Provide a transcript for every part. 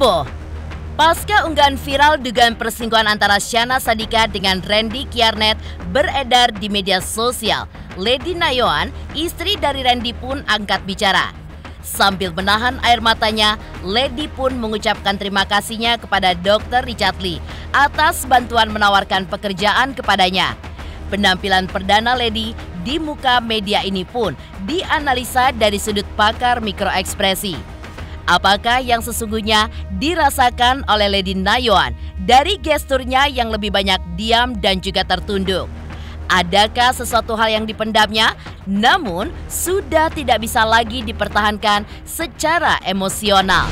heboh. Pasca unggahan viral dugaan perselingkuhan antara Syahnaz Sadiqah dengan Randy Kiyarnet beredar di media sosial, Lady Nayoan, istri dari Randy pun angkat bicara. Sambil menahan air matanya, Lady pun mengucapkan terima kasihnya kepada Dr. Richard Lee atas bantuan menawarkan pekerjaan kepadanya. Penampilan perdana Lady di muka media ini pun dianalisa dari sudut pakar mikroekspresi. Apakah yang sesungguhnya dirasakan oleh Lady Nayoan dari gesturnya yang lebih banyak diam dan juga tertunduk? Adakah sesuatu hal yang dipendamnya, namun sudah tidak bisa lagi dipertahankan secara emosional?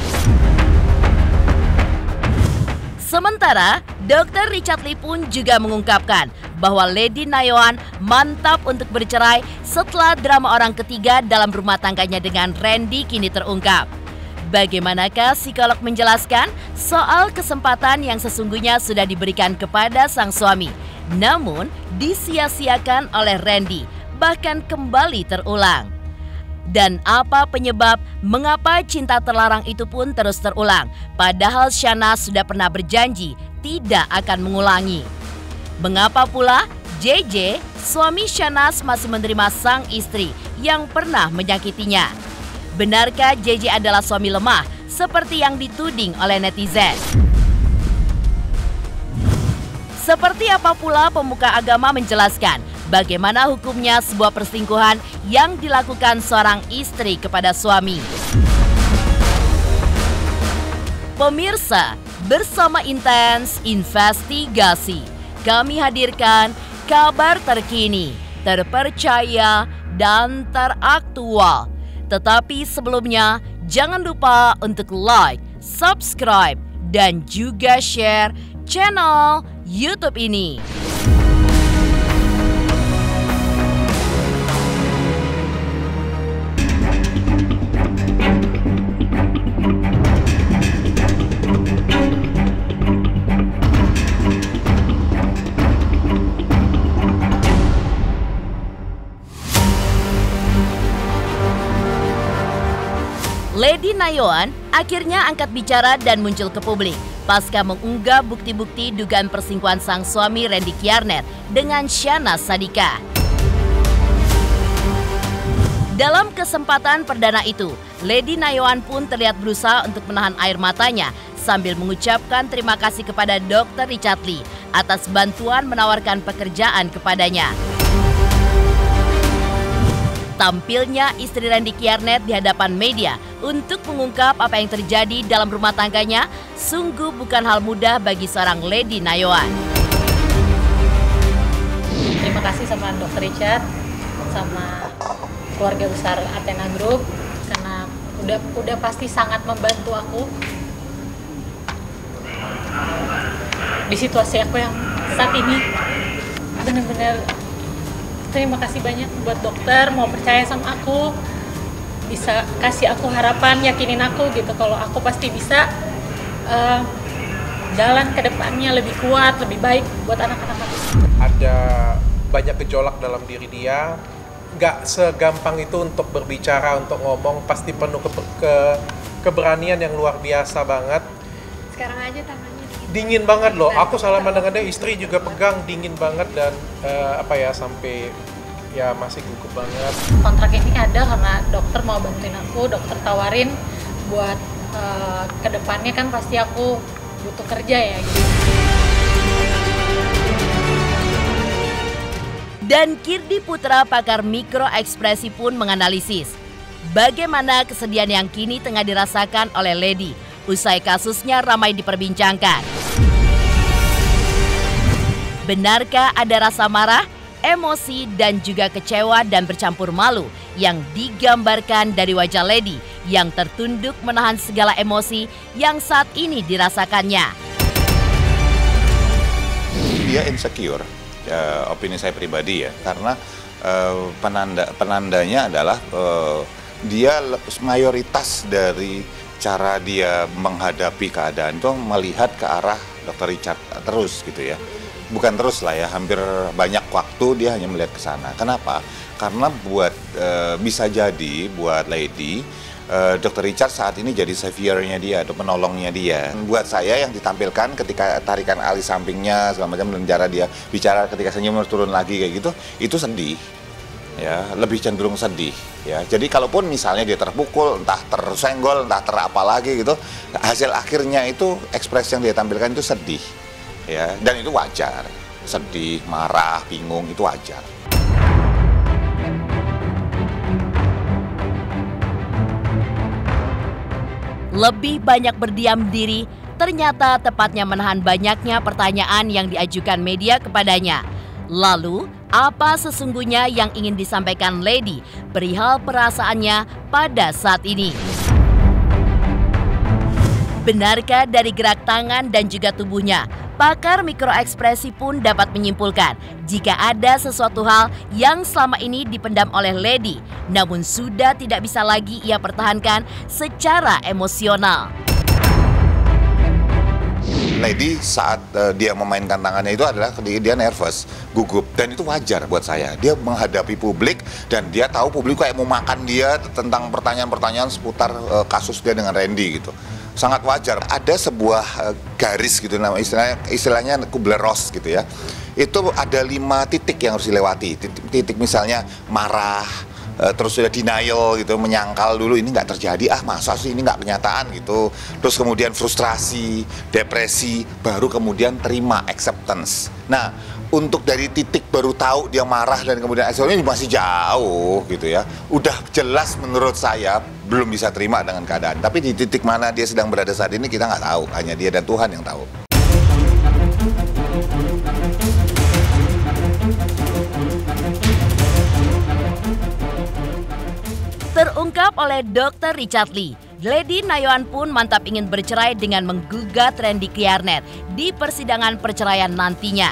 Sementara, Dr. Richard Lee pun juga mengungkapkan bahwa Lady Nayoan mantap untuk bercerai setelah drama orang ketiga dalam rumah tangganya dengan Randy kini terungkap. Bagaimanakah psikolog menjelaskan soal kesempatan yang sesungguhnya sudah diberikan kepada sang suami, namun disia-siakan oleh Randy, bahkan kembali terulang? Dan apa penyebab mengapa cinta terlarang itu pun terus terulang, padahal Syahnaz sudah pernah berjanji tidak akan mengulangi? Mengapa pula JJ, suami Syahnaz, masih menerima sang istri yang pernah menyakitinya? Benarkah JJ adalah suami lemah seperti yang dituding oleh netizen? Seperti apa pula pemuka agama menjelaskan bagaimana hukumnya sebuah perselingkuhan yang dilakukan seorang istri kepada suami? Pemirsa, bersama Intens Investigasi, kami hadirkan kabar terkini, terpercaya, dan teraktual. Tetapi sebelumnya, jangan lupa untuk like, subscribe, dan juga share channel YouTube ini. Lady Nayoan akhirnya angkat bicara dan muncul ke publik pasca mengunggah bukti-bukti dugaan perselingkuhan sang suami Randy Kiyarnet dengan Syahnaz Sadiqah. Dalam kesempatan perdana itu, Lady Nayoan pun terlihat berusaha untuk menahan air matanya sambil mengucapkan terima kasih kepada Dr. Richard Lee atas bantuan menawarkan pekerjaan kepadanya. Tampilnya istri Randy Kiyarnet di hadapan media untuk mengungkap apa yang terjadi dalam rumah tangganya sungguh bukan hal mudah bagi seorang Lady Nayoan. Terima kasih sama Dr. Richard, sama keluarga besar Athena Group karena udah pasti sangat membantu aku di situasi aku yang saat ini. Benar-benar terima kasih banyak buat dokter mau percaya sama aku, bisa kasih aku harapan, yakinin aku gitu kalau aku pasti bisa jalan ke depannya lebih kuat, lebih baik buat anak-anak aku. Ada banyak gejolak dalam diri dia, nggak segampang itu untuk berbicara, untuk ngomong, pasti penuh keberanian yang luar biasa banget. Sekarang aja tangannya dingin banget loh, aku salaman dengan dia, istri juga pegang, dingin banget dan sampai ya masih gugup banget. Kontrak ini ada karena dokter mau bantuin aku, dokter tawarin buat kedepannya kan pasti aku butuh kerja ya gitu. Dan Kirdi Putra, pakar mikroekspresi pun menganalisis bagaimana kesedihan yang kini tengah dirasakan oleh Lady usai kasusnya ramai diperbincangkan. Benarkah ada rasa marah, emosi, dan juga kecewa dan bercampur malu yang digambarkan dari wajah Lady yang tertunduk menahan segala emosi yang saat ini dirasakannya? Dia insecure, opini saya pribadi ya, karena penandanya adalah dia mayoritas dari cara dia menghadapi keadaan itu melihat ke arah Dr. Richard terus gitu ya. Bukan terus lah ya, hampir banyak waktu dia hanya melihat ke sana. Kenapa? Karena bisa jadi buat Lady Dr. Richard saat ini jadi saviornya dia atau penolongnya dia. Buat saya yang ditampilkan ketika tarikan alis sampingnya segala macam dan cara dia bicara ketika senyum turun lagi kayak gitu, itu sedih. Ya, lebih cenderung sedih ya. Jadi kalaupun misalnya dia terpukul, entah tersenggol, entah terapa lagi gitu, hasil akhirnya itu ekspresi yang dia tampilkan itu sedih. Ya, dan itu wajar. Sedih, marah, bingung itu wajar. Lebih banyak berdiam diri, ternyata tepatnya menahan banyaknya pertanyaan yang diajukan media kepadanya. Lalu, apa sesungguhnya yang ingin disampaikan Lady perihal perasaannya pada saat ini? Benarkah dari gerak tangan dan juga tubuhnya, pakar mikroekspresi pun dapat menyimpulkan jika ada sesuatu hal yang selama ini dipendam oleh Lady, namun sudah tidak bisa lagi ia pertahankan secara emosional. Lady saat dia memainkan tangannya itu adalah dia nervous, gugup, dan itu wajar buat saya. Dia menghadapi publik dan dia tahu publik kayak mau makan dia tentang pertanyaan-pertanyaan seputar kasus dia dengan Randy gitu. Sangat wajar. Ada sebuah garis gitu, istilahnya Kubler-Ross gitu ya. Itu ada 5 titik yang harus dilewati. Titik misalnya marah, terus sudah denial gitu, menyangkal dulu ini nggak terjadi, masa sih ini nggak kenyataan gitu. Terus kemudian frustrasi, depresi, baru kemudian terima, acceptance. Nah, untuk dari titik baru tahu dia marah dan kemudian acceptance ini masih jauh gitu ya. Udah jelas menurut saya belum bisa terima dengan keadaan. Tapi di titik mana dia sedang berada saat ini kita nggak tahu, hanya dia dan Tuhan yang tahu. Terungkap oleh Dr. Richard Lee, Lady Nayoan pun mantap ingin bercerai dengan menggugat Randy Kriarnet di persidangan perceraian nantinya.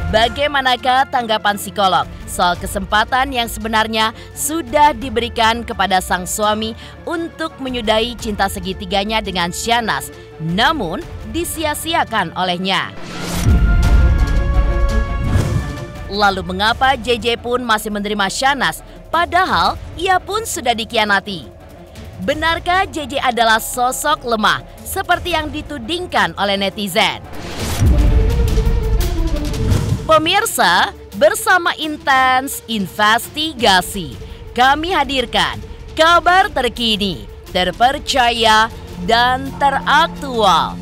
Bagaimanakah tanggapan psikolog soal kesempatan yang sebenarnya sudah diberikan kepada sang suami untuk menyudahi cinta segitiganya dengan Shahnaz, namun disia-siakan olehnya? Lalu mengapa JJ pun masih menerima Shahnaz padahal ia pun sudah dikhianati? Benarkah JJ adalah sosok lemah seperti yang ditudingkan oleh netizen? Pemirsa, bersama Intens Investigasi, kami hadirkan kabar terkini, terpercaya, dan teraktual.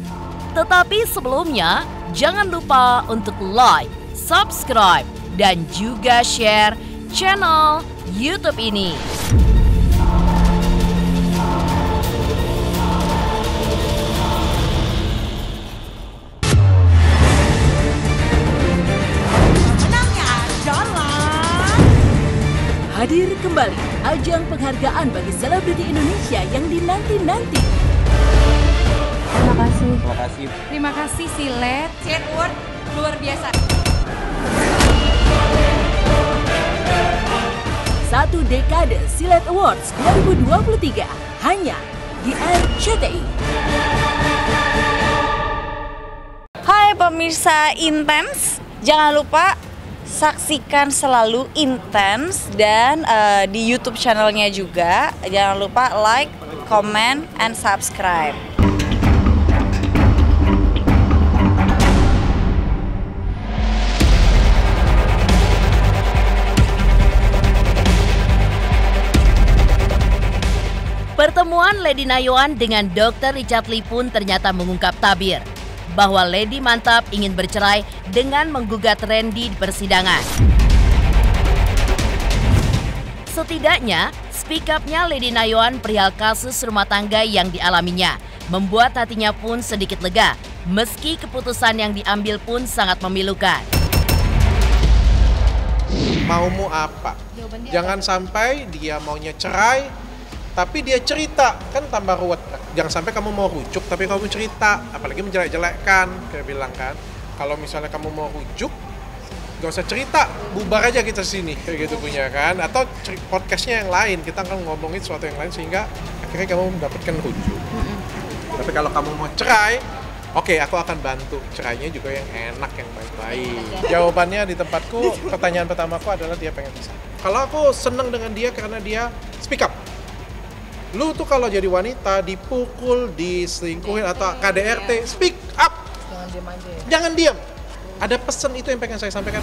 Tetapi sebelumnya, jangan lupa untuk like, subscribe, dan juga share channel YouTube ini. Hadir kembali ajang penghargaan bagi selebriti Indonesia yang dinanti-nanti. Terima kasih. Terima kasih. Terima kasih Silet. Silet Award luar biasa. Satu dekade Silet Awards 2023 hanya di RCTI. Hai pemirsa Intens, jangan lupa saksikan selalu Intens dan di YouTube channelnya juga. Jangan lupa like, comment, and subscribe. Pertemuan Lady Nayoan dengan Dr. Richard Lee pun ternyata mengungkap tabir bahwa Lady mantap ingin bercerai dengan menggugat Randy di persidangan. Setidaknya, speak up-nya Lady Nayoan perihal kasus rumah tangga yang dialaminya membuat hatinya pun sedikit lega, meski keputusan yang diambil pun sangat memilukan. Maumu apa? Jangan sampai dia maunya cerai, tapi dia cerita, kan tambah ruwet. Jangan sampai kamu mau rujuk tapi kamu cerita, apalagi menjelek-jelekkan, kayak bilang kan. Kalau misalnya kamu mau rujuk, gak usah cerita, bubar aja kita sini, kayak gitu punya kan. Atau podcastnya yang lain, kita akan ngomongin sesuatu yang lain sehingga akhirnya kamu mendapatkan rujuk. Tapi kalau kamu mau cerai, oke, aku akan bantu cerainya juga yang enak, yang baik-baik. Jawabannya di tempatku, pertanyaan pertamaku adalah dia pengen pisah. Kalau aku senang dengan dia karena dia speak up. Lu tuh kalau jadi wanita dipukul, diselingkuhin atau KDRT, speak up. Jangan diam aja ya. Jangan diam. Ada pesan itu yang pengen saya sampaikan.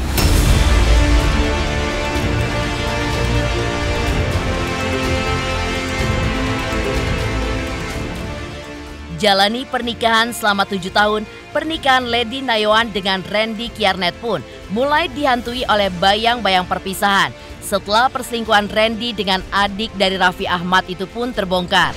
Jalani pernikahan selama 7 tahun, pernikahan Lady Nayoan dengan Randy Kiernet pun mulai dihantui oleh bayang-bayang perpisahan. Setelah perselingkuhan Randy dengan adik dari Raffi Ahmad itu pun terbongkar.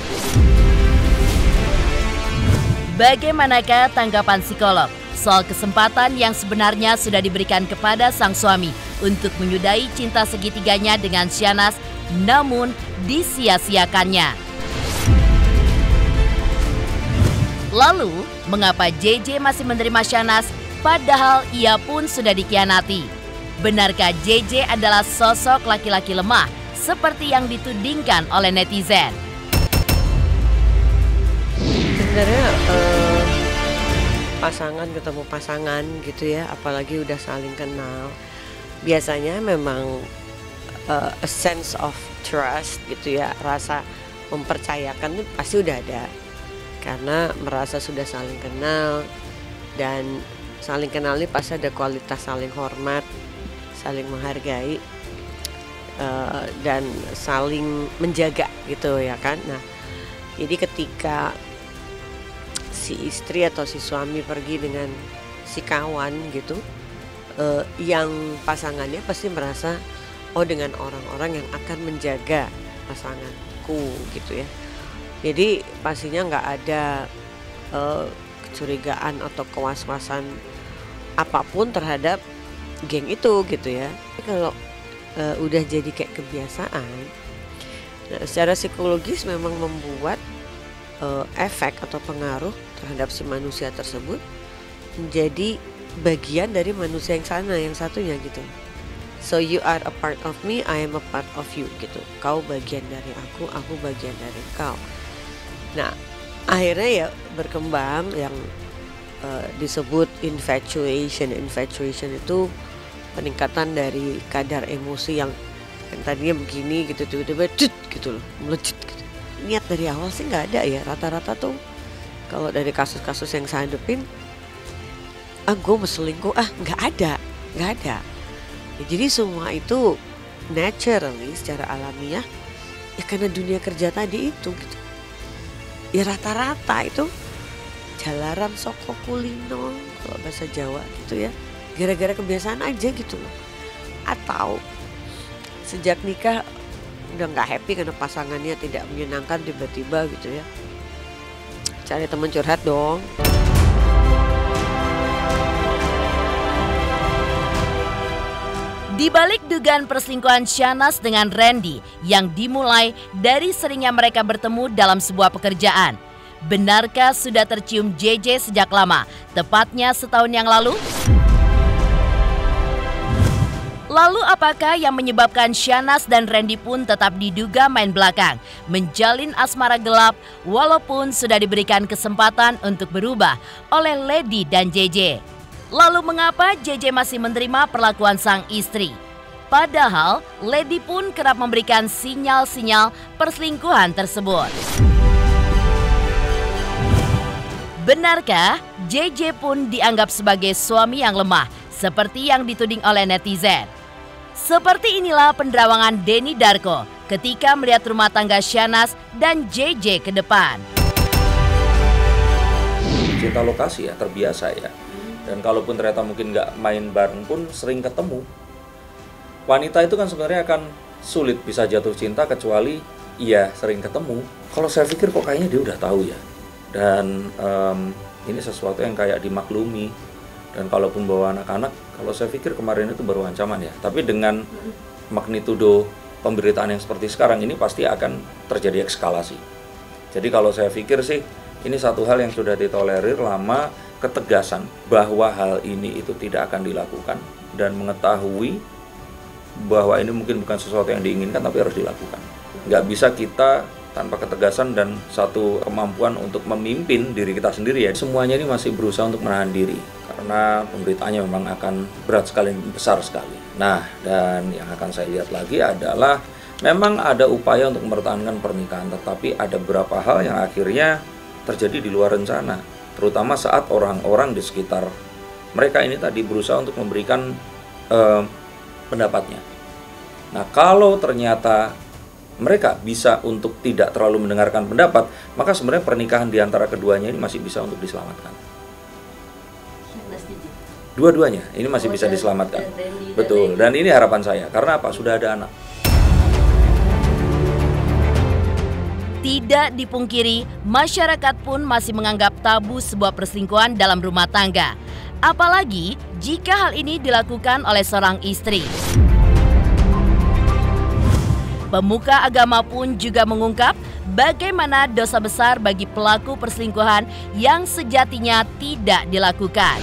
Bagaimanakah tanggapan psikolog soal kesempatan yang sebenarnya sudah diberikan kepada sang suami untuk menyudahi cinta segitiganya dengan Syahnas, namun disia-siakannya? Lalu, mengapa JJ masih menerima Syahnas padahal ia pun sudah dikhianati? Benarkah JJ adalah sosok laki-laki lemah seperti yang ditudingkan oleh netizen? Sebenarnya pasangan ketemu pasangan gitu ya, apalagi udah saling kenal, biasanya memang a sense of trust gitu ya, rasa mempercayakan itu pasti udah ada. Karena merasa sudah saling kenal, dan saling kenal ini pasti ada kualitas saling hormat, saling menghargai, dan saling menjaga gitu ya kan. Nah, jadi ketika si istri atau si suami pergi dengan si kawan gitu, yang pasangannya pasti merasa, oh dengan orang-orang yang akan menjaga pasanganku gitu ya. Jadi pastinya nggak ada kecurigaan atau kewas-wasan apapun terhadap geng itu gitu ya. Kalau udah jadi kayak kebiasaan, nah, secara psikologis memang membuat efek atau pengaruh terhadap si manusia tersebut menjadi bagian dari manusia yang sana, yang satunya gitu. So you are a part of me, I am a part of you gitu. Kau bagian dari aku bagian dari kau. Nah, akhirnya ya berkembang yang disebut infatuation. Infatuation itu peningkatan dari kadar emosi yang tadinya begini gitu, tiba-tiba gitu loh, melejit gitu. Niat dari awal sih nggak ada ya, rata-rata tuh kalau dari kasus-kasus yang saya hadepin, gue mau selingkuh, nggak ada. Ya, jadi semua itu naturally, secara alamiah, ya karena dunia kerja tadi itu gitu. Ya rata-rata itu jalaran soko kulino kalau bahasa Jawa gitu ya, gara-gara kebiasaan aja gitu loh. Atau sejak nikah udah nggak happy karena pasangannya tidak menyenangkan tiba-tiba gitu ya, cari teman curhat dong. Di balik dugaan perselingkuhan Syahnas dengan Randy yang dimulai dari seringnya mereka bertemu dalam sebuah pekerjaan, benarkah sudah tercium JJ sejak lama, tepatnya setahun yang lalu? Lalu apakah yang menyebabkan Syahnas dan Randy pun tetap diduga main belakang, menjalin asmara gelap walaupun sudah diberikan kesempatan untuk berubah oleh Lady dan JJ? Lalu mengapa JJ masih menerima perlakuan sang istri? Padahal Lady pun kerap memberikan sinyal-sinyal perselingkuhan tersebut. Benarkah JJ pun dianggap sebagai suami yang lemah seperti yang dituding oleh netizen? Seperti inilah penerawangan Denny Darko ketika melihat rumah tangga Syahnas dan JJ ke depan. Cinta lokasi ya, terbiasa ya. Dan kalaupun ternyata mungkin nggak main bareng pun sering ketemu. Wanita itu kan sebenarnya akan sulit bisa jatuh cinta kecuali iya sering ketemu. Kalau saya pikir kok kayaknya dia udah tahu ya. Dan ini sesuatu yang kayak dimaklumi. Dan kalaupun bawa anak-anak, kalau saya pikir kemarin itu baru ancaman ya. Tapi dengan magnitudo pemberitaan yang seperti sekarang ini pasti akan terjadi eskalasi. Jadi kalau saya pikir sih ini satu hal yang sudah ditolerir lama, ketegasan bahwa hal ini itu tidak akan dilakukan dan mengetahui bahwa ini mungkin bukan sesuatu yang diinginkan tapi harus dilakukan. Nggak bisa kita tanpa ketegasan dan satu kemampuan untuk memimpin diri kita sendiri ya. Semuanya ini masih berusaha untuk menahan diri karena pemberitaannya memang akan berat sekali, besar sekali. Nah, dan yang akan saya lihat lagi adalah memang ada upaya untuk mempertahankan pernikahan, tetapi ada beberapa hal yang akhirnya terjadi di luar rencana, terutama saat orang-orang di sekitar mereka ini tadi berusaha untuk memberikan pendapatnya. Nah, kalau ternyata mereka bisa untuk tidak terlalu mendengarkan pendapat, maka sebenarnya pernikahan di antara keduanya ini masih bisa untuk diselamatkan. Dua-duanya ini masih bisa diselamatkan. Betul, dan ini harapan saya. Karena apa? Sudah ada anak. Tidak dipungkiri, masyarakat pun masih menganggap tabu sebuah perselingkuhan dalam rumah tangga. Apalagi jika hal ini dilakukan oleh seorang istri. Pemuka agama pun juga mengungkap bagaimana dosa besar bagi pelaku perselingkuhan yang sejatinya tidak dilakukan.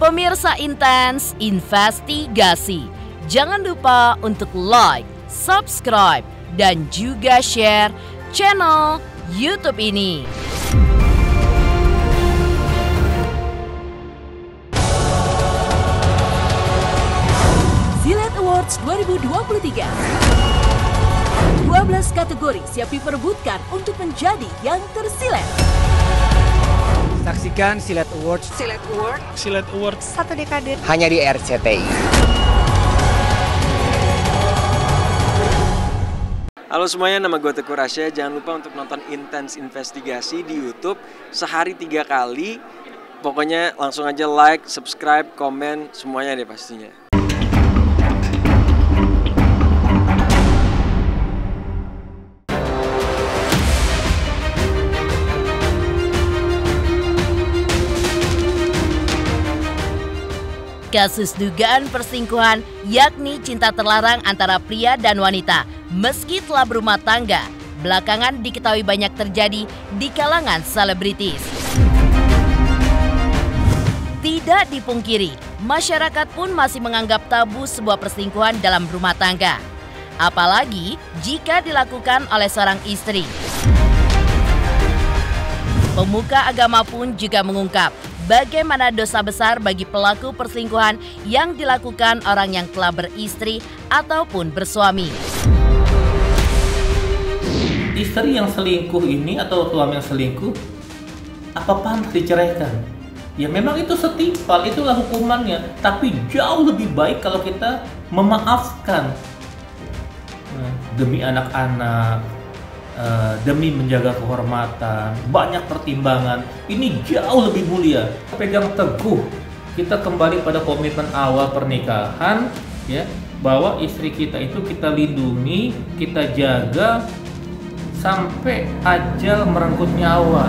Pemirsa Intens Investigasi, jangan lupa untuk like, subscribe, dan juga share channel YouTube ini. Silet Awards 2023. 12 kategori siap diperebutkan untuk menjadi yang tersilet. Saksikan Silet Awards. Silet Award. Silet Awards. 1 dekade. Hanya di RCTI. Halo semuanya, nama gue Teguh Rasya. Jangan lupa untuk nonton Intens Investigasi di YouTube sehari 3 kali. Pokoknya langsung aja like, subscribe, komen, semuanya deh pastinya. Kasus dugaan perselingkuhan yakni cinta terlarang antara pria dan wanita meski telah berumah tangga, belakangan diketahui banyak terjadi di kalangan selebritis. Tidak dipungkiri, masyarakat pun masih menganggap tabu sebuah perselingkuhan dalam rumah tangga. Apalagi jika dilakukan oleh seorang istri. Pemuka agama pun juga mengungkap bagaimana dosa besar bagi pelaku perselingkuhan yang dilakukan orang yang telah beristri ataupun bersuami. Istri yang selingkuh ini atau suami yang selingkuh, apa pantas diceraikan? Ya memang itu setimpal, itulah hukumannya. Tapi jauh lebih baik kalau kita memaafkan demi anak-anak, demi menjaga kehormatan, banyak pertimbangan. Ini jauh lebih mulia. Pegang teguh, kita kembali pada komitmen awal pernikahan, ya, bahwa istri kita itu kita lindungi, kita jaga sampai ajal merenggut nyawa.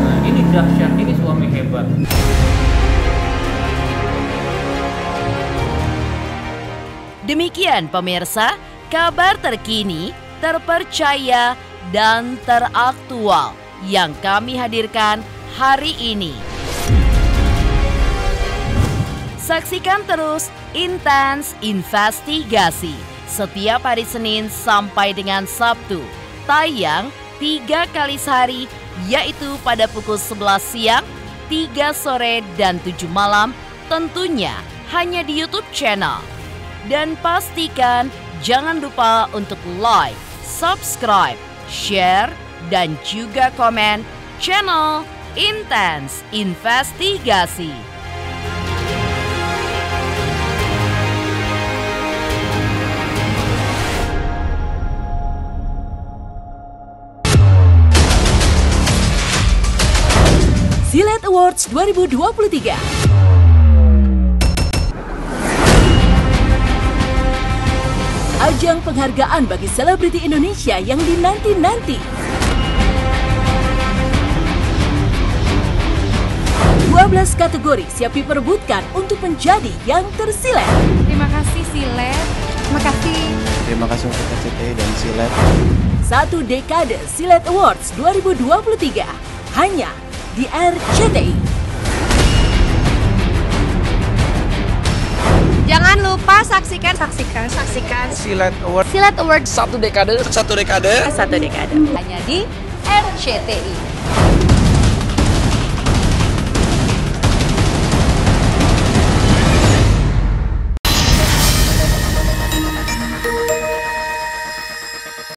Nah, ini dahsyat, ini suami hebat. Demikian pemirsa, kabar terkini, terpercaya, dan teraktual yang kami hadirkan hari ini. Saksikan terus Intens Investigasi setiap hari Senin sampai dengan Sabtu, tayang 3 kali sehari, yaitu pada pukul 11 siang, 3 sore, dan 7 malam, tentunya hanya di YouTube channel. Dan pastikan jangan lupa untuk like, subscribe, share, dan juga komen channel Intens Investigasi. Silet Awards 2023. Ajang penghargaan bagi selebriti Indonesia yang dinanti-nanti. 12 kategori siap diperebutkan untuk menjadi yang tersilet. Terima kasih Silet. Terima kasih. Terima kasih untuk RCTI dan Silet. 1 dekade Silet Awards 2023 hanya di RCTI. Jangan lupa saksikan Silet Award. Silet Award 1 dekade. hanya di RCTI.